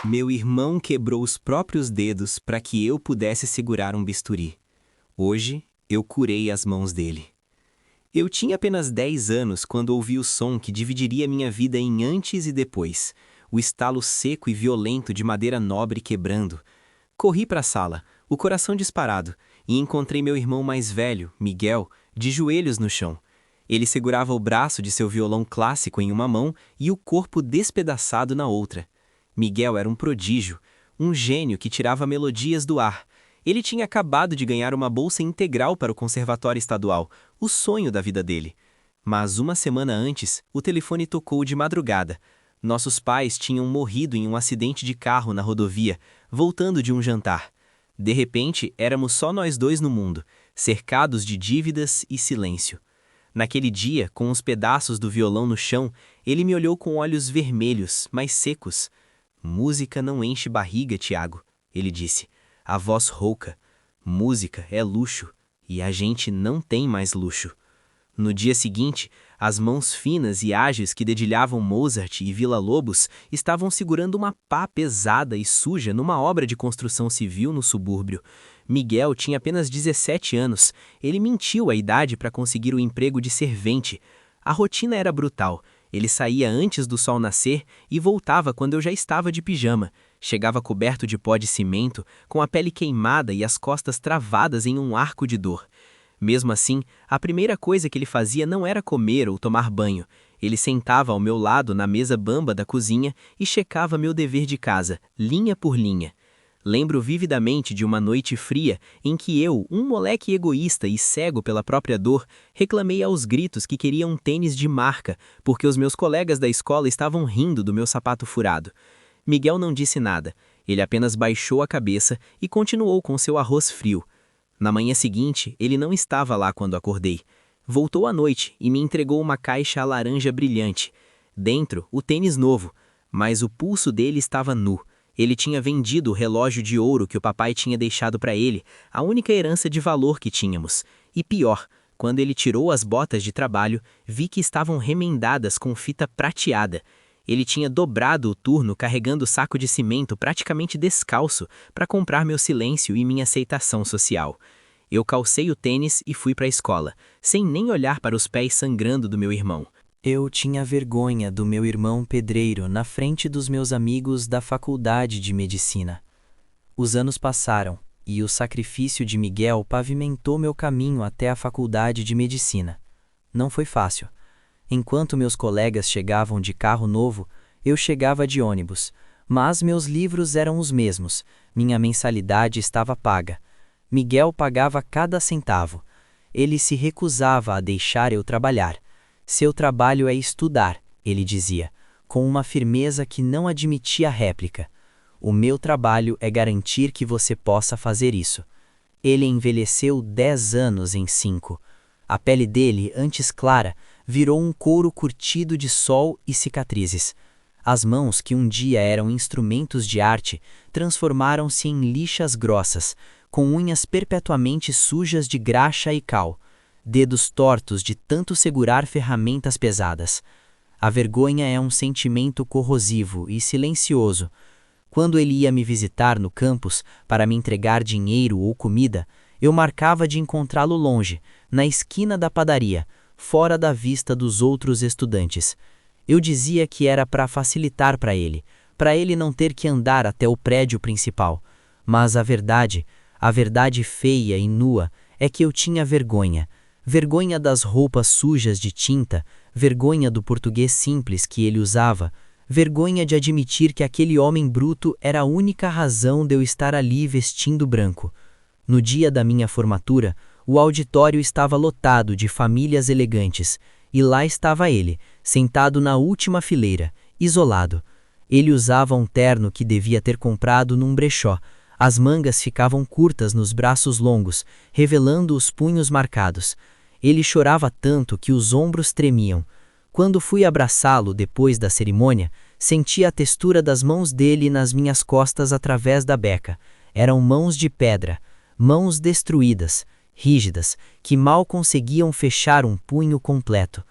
Meu irmão quebrou os próprios dedos para que eu pudesse segurar um bisturi. Hoje, eu curei as mãos dele. Eu tinha apenas 10 anos quando ouvi o som que dividiria minha vida em antes e depois, o estalo seco e violento de madeira nobre quebrando. Corri para a sala, o coração disparado, e encontrei meu irmão mais velho, Miguel, de joelhos no chão. Ele segurava o braço de seu violão clássico em uma mão e o corpo despedaçado na outra. Miguel era um prodígio, um gênio que tirava melodias do ar. Ele tinha acabado de ganhar uma bolsa integral para o Conservatório Estadual, o sonho da vida dele. Mas uma semana antes, o telefone tocou de madrugada. Nossos pais tinham morrido em um acidente de carro na rodovia, voltando de um jantar. De repente, éramos só nós dois no mundo, cercados de dívidas e silêncio. Naquele dia, com os pedaços do violão no chão, ele me olhou com olhos vermelhos, mas secos. Música não enche barriga, Tiago, ele disse. A voz rouca. Música é luxo, e a gente não tem mais luxo. No dia seguinte, as mãos finas e ágeis que dedilhavam Mozart e Villa-Lobos estavam segurando uma pá pesada e suja numa obra de construção civil no subúrbio. Miguel tinha apenas 17 anos. Ele mentiu a idade para conseguir o emprego de servente. A rotina era brutal. Ele saía antes do sol nascer e voltava quando eu já estava de pijama. Chegava coberto de pó de cimento, com a pele queimada e as costas travadas em um arco de dor. Mesmo assim, a primeira coisa que ele fazia não era comer ou tomar banho. Ele sentava ao meu lado na mesa bamba da cozinha e checava meu dever de casa, linha por linha. Lembro vividamente de uma noite fria em que eu, um moleque egoísta e cego pela própria dor, reclamei aos gritos que queria um tênis de marca, porque os meus colegas da escola estavam rindo do meu sapato furado. Miguel não disse nada. Ele apenas baixou a cabeça e continuou com seu arroz frio. Na manhã seguinte, ele não estava lá quando acordei. Voltou à noite e me entregou uma caixa laranja brilhante. Dentro, o tênis novo, mas o pulso dele estava nu. Ele tinha vendido o relógio de ouro que o papai tinha deixado para ele, a única herança de valor que tínhamos. E pior, quando ele tirou as botas de trabalho, vi que estavam remendadas com fita prateada. Ele tinha dobrado o turno carregando o saco de cimento praticamente descalço para comprar meu silêncio e minha aceitação social. Eu calcei o tênis e fui para a escola, sem nem olhar para os pés sangrando do meu irmão. Eu tinha vergonha do meu irmão pedreiro na frente dos meus amigos da faculdade de medicina. Os anos passaram e o sacrifício de Miguel pavimentou meu caminho até a faculdade de medicina. Não foi fácil. Enquanto meus colegas chegavam de carro novo, eu chegava de ônibus, mas meus livros eram os mesmos, minha mensalidade estava paga. Miguel pagava cada centavo. Ele se recusava a deixar eu trabalhar. Seu trabalho é estudar, ele dizia, com uma firmeza que não admitia réplica. O meu trabalho é garantir que você possa fazer isso. Ele envelheceu 10 anos em 5. A pele dele, antes clara, virou um couro curtido de sol e cicatrizes. As mãos, que um dia eram instrumentos de arte, transformaram-se em lixas grossas, com unhas perpetuamente sujas de graxa e cal. Dedos tortos de tanto segurar ferramentas pesadas. A vergonha é um sentimento corrosivo e silencioso. Quando ele ia me visitar no campus para me entregar dinheiro ou comida, eu marcava de encontrá-lo longe, na esquina da padaria, fora da vista dos outros estudantes. Eu dizia que era para facilitar para ele não ter que andar até o prédio principal. Mas a verdade feia e nua, é que eu tinha vergonha. Vergonha das roupas sujas de tinta, vergonha do português simples que ele usava, vergonha de admitir que aquele homem bruto era a única razão de eu estar ali vestindo branco. No dia da minha formatura, o auditório estava lotado de famílias elegantes, e lá estava ele, sentado na última fileira, isolado. Ele usava um terno que devia ter comprado num brechó. As mangas ficavam curtas nos braços longos, revelando os punhos marcados. Ele chorava tanto que os ombros tremiam. Quando fui abraçá-lo depois da cerimônia, senti a textura das mãos dele nas minhas costas através da beca. Eram mãos de pedra, mãos destruídas, rígidas, que mal conseguiam fechar um punho completo.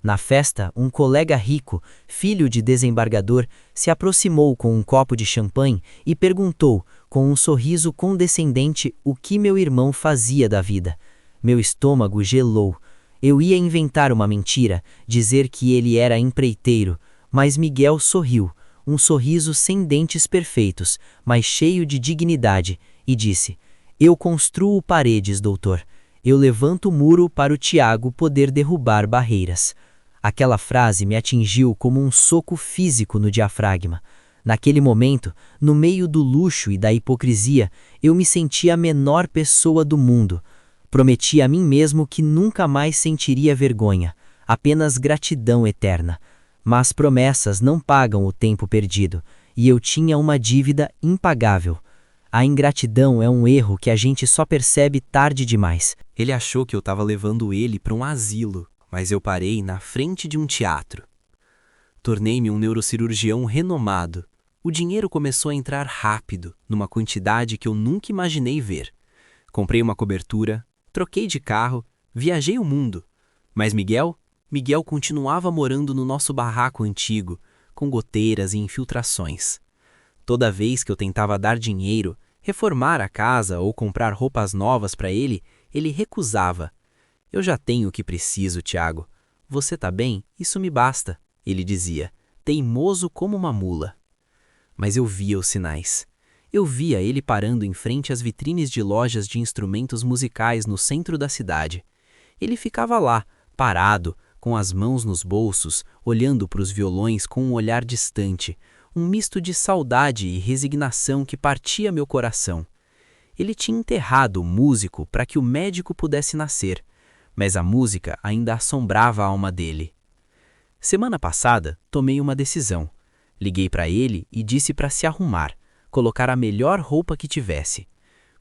Na festa, um colega rico, filho de desembargador, se aproximou com um copo de champanhe e perguntou, com um sorriso condescendente, o que meu irmão fazia da vida. Meu estômago gelou. Eu ia inventar uma mentira, dizer que ele era empreiteiro, mas Miguel sorriu, um sorriso sem dentes perfeitos, mas cheio de dignidade, e disse: Eu construo paredes, doutor. Eu levanto o muro para o Tiago poder derrubar barreiras. Aquela frase me atingiu como um soco físico no diafragma. Naquele momento, no meio do luxo e da hipocrisia, eu me senti a menor pessoa do mundo. Prometi a mim mesmo que nunca mais sentiria vergonha, apenas gratidão eterna. Mas promessas não pagam o tempo perdido, e eu tinha uma dívida impagável. A ingratidão é um erro que a gente só percebe tarde demais. Ele achou que eu estava levando ele para um asilo, mas eu parei na frente de um teatro. Tornei-me um neurocirurgião renomado. O dinheiro começou a entrar rápido, numa quantidade que eu nunca imaginei ver. Comprei uma cobertura, troquei de carro, viajei o mundo. Mas Miguel continuava morando no nosso barraco antigo, com goteiras e infiltrações. Toda vez que eu tentava dar dinheiro, reformar a casa ou comprar roupas novas para ele, ele recusava. Eu já tenho o que preciso, Tiago. Você tá bem? Isso me basta, ele dizia, teimoso como uma mula. Mas eu via os sinais. Eu via ele parando em frente às vitrines de lojas de instrumentos musicais no centro da cidade. Ele ficava lá, parado, com as mãos nos bolsos, olhando para os violões com um olhar distante, um misto de saudade e resignação que partia meu coração. Ele tinha enterrado o músico para que o médico pudesse nascer, mas a música ainda assombrava a alma dele. Semana passada, tomei uma decisão. Liguei para ele e disse para se arrumar, colocar a melhor roupa que tivesse.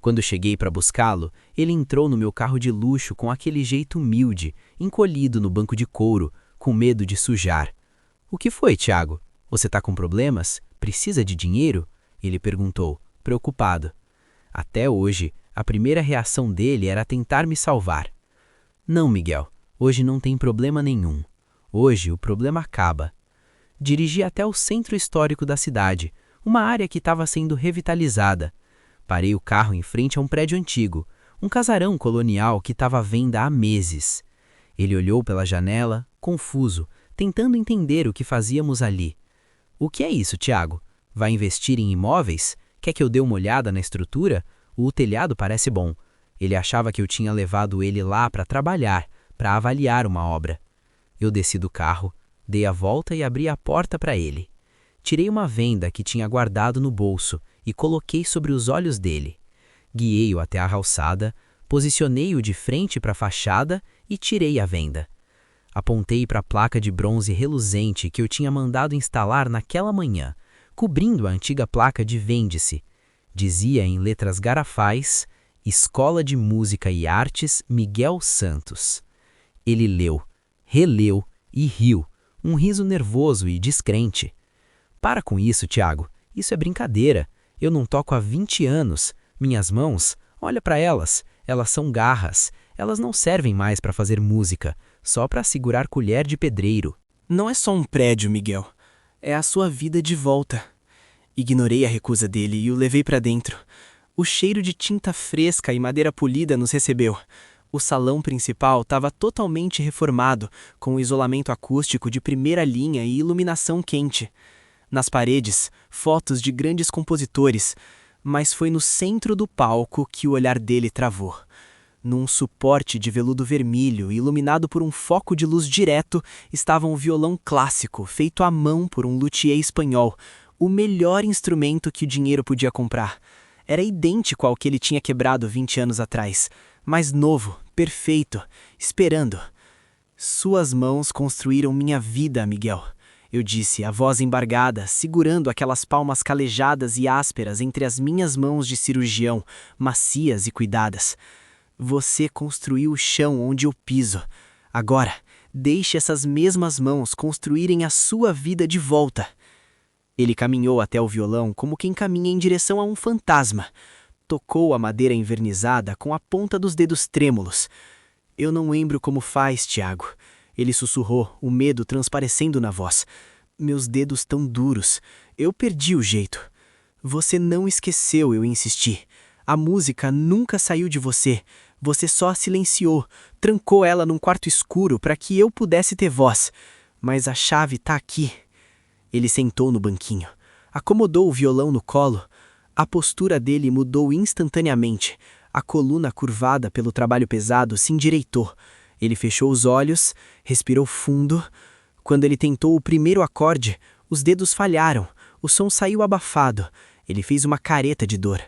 Quando cheguei para buscá-lo, ele entrou no meu carro de luxo com aquele jeito humilde, encolhido no banco de couro, com medo de sujar. "O que foi, Tiago? Você tá com problemas? Precisa de dinheiro?" Ele perguntou, preocupado. Até hoje, a primeira reação dele era tentar me salvar. "Não, Miguel, hoje não tem problema nenhum. Hoje o problema acaba." Dirigi até o centro histórico da cidade, uma área que estava sendo revitalizada. Parei o carro em frente a um prédio antigo, um casarão colonial que estava à venda há meses. Ele olhou pela janela, confuso, tentando entender o que fazíamos ali. "O que é isso, Tiago? Vai investir em imóveis? Quer que eu dê uma olhada na estrutura? O telhado parece bom." Ele achava que eu tinha levado ele lá para trabalhar, para avaliar uma obra. Eu desci do carro, dei a volta e abri a porta para ele. Tirei uma venda que tinha guardado no bolso e coloquei sobre os olhos dele. Guiei-o até a calçada, posicionei-o de frente para a fachada e tirei a venda. Apontei para a placa de bronze reluzente que eu tinha mandado instalar naquela manhã, cobrindo a antiga placa de Vende-se. Dizia em letras garrafais: Escola de Música e Artes Miguel Santos. Ele leu, releu e riu, um riso nervoso e descrente. "Para com isso, Tiago. Isso é brincadeira. Eu não toco há 20 anos. Minhas mãos, olha para elas. Elas são garras. Elas não servem mais para fazer música, só para segurar colher de pedreiro." "Não é só um prédio, Miguel. É a sua vida de volta." Ignorei a recusa dele e o levei para dentro. O cheiro de tinta fresca e madeira polida nos recebeu. O salão principal estava totalmente reformado, com isolamento acústico de primeira linha e iluminação quente. Nas paredes, fotos de grandes compositores, mas foi no centro do palco que o olhar dele travou. Num suporte de veludo vermelho, iluminado por um foco de luz direto, estava um violão clássico, feito à mão por um luthier espanhol, o melhor instrumento que o dinheiro podia comprar. Era idêntico ao que ele tinha quebrado 20 anos atrás, mais novo, perfeito, esperando. "Suas mãos construíram minha vida, Miguel," eu disse, a voz embargada, segurando aquelas palmas calejadas e ásperas entre as minhas mãos de cirurgião, macias e cuidadas. "Você construiu o chão onde eu piso. Agora, deixe essas mesmas mãos construírem a sua vida de volta." Ele caminhou até o violão como quem caminha em direção a um fantasma. Tocou a madeira envernizada com a ponta dos dedos trêmulos. "Eu não lembro como faz, Tiago. Ele sussurrou, o medo transparecendo na voz. Meus dedos tão duros. Eu perdi o jeito. Você não esqueceu, eu insisti. A música nunca saiu de você. Você só a silenciou, trancou ela num quarto escuro para que eu pudesse ter voz. Mas a chave tá aqui. Ele sentou no banquinho, acomodou o violão no colo. A postura dele mudou instantaneamente. A coluna curvada pelo trabalho pesado se endireitou. Ele fechou os olhos, respirou fundo. Quando ele tentou o primeiro acorde, os dedos falharam. O som saiu abafado. Ele fez uma careta de dor.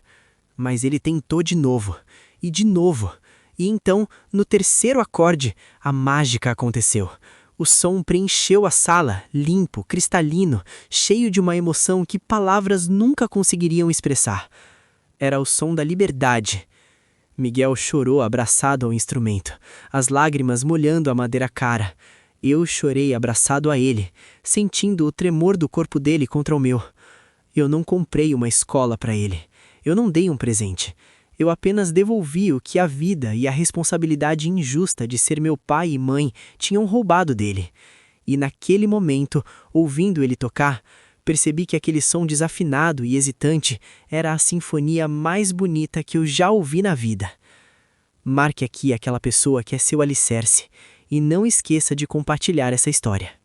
Mas ele tentou de novo. E de novo. E então, no terceiro acorde, a mágica aconteceu. O som preencheu a sala, limpo, cristalino, cheio de uma emoção que palavras nunca conseguiriam expressar. Era o som da liberdade. Miguel chorou abraçado ao instrumento, as lágrimas molhando a madeira cara. Eu chorei abraçado a ele, sentindo o tremor do corpo dele contra o meu. Eu não comprei uma escola para ele. Eu não dei um presente. Eu apenas devolvi o que a vida e a responsabilidade injusta de ser meu pai e mãe tinham roubado dele. E naquele momento, ouvindo ele tocar, percebi que aquele som desafinado e hesitante era a sinfonia mais bonita que eu já ouvi na vida. Marque aqui aquela pessoa que é seu alicerce e não esqueça de compartilhar essa história.